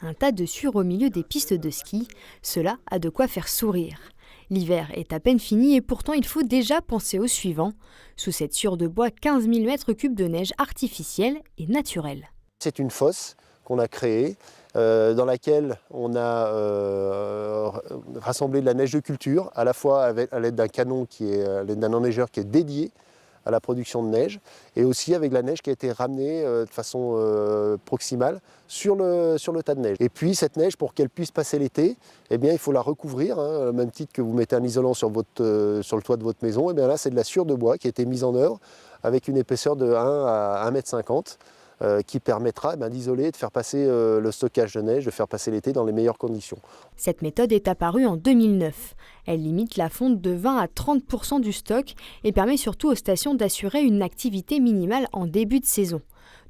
Un tas de sueur au milieu des pistes de ski, cela a de quoi faire sourire. L'hiver est à peine fini et pourtant il faut déjà penser au suivant. Sous cette sueur de bois, 15 000 mètres cubes de neige artificielle et naturelle. C'est une fosse qu'on a créée, dans laquelle on a rassemblé de la neige de culture, à la fois à l'aide d'un canon à l'aide d'un enneigeur qui est dédié à la production de neige, et aussi avec la neige qui a été ramenée de façon proximale sur le tas de neige. Et puis cette neige, pour qu'elle puisse passer l'été, eh bien, il faut la recouvrir, au même titre que vous mettez un isolant sur le toit de votre maison. Et bien là, c'est de la sciure de bois qui a été mise en œuvre avec une épaisseur de 1 à 1,50 m, qui permettra d'isoler et de faire passer le stockage de neige, de faire passer l'été dans les meilleures conditions. Cette méthode est apparue en 2009. Elle limite la fonte de 20 à 30% du stock et permet surtout aux stations d'assurer une activité minimale en début de saison.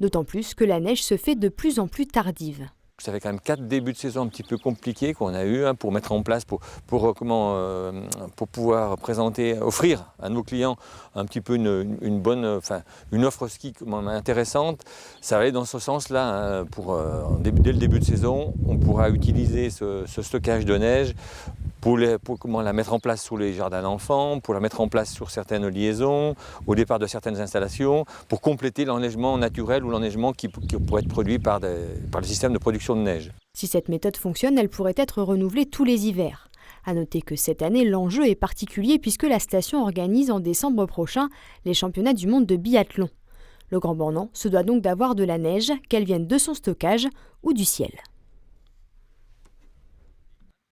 D'autant plus que la neige se fait de plus en plus tardive. Ça fait quand même 4 débuts de saison un petit peu compliqués qu'on a eu pour mettre en place, pour pouvoir offrir à nos clients un petit peu une offre ski intéressante. Ça va aller dans ce sens-là. Dès le début de saison, on pourra utiliser ce stockage de neige pour la mettre en place sur les jardins d'enfants, pour la mettre en place sur certaines liaisons, au départ de certaines installations, pour compléter l'enneigement naturel ou l'enneigement qui pourrait être produit par le système de production de neige. Si cette méthode fonctionne, elle pourrait être renouvelée tous les hivers. À noter que cette année, l'enjeu est particulier puisque la station organise en décembre prochain les championnats du monde de biathlon. Le Grand Bornand se doit donc d'avoir de la neige, qu'elle vienne de son stockage ou du ciel.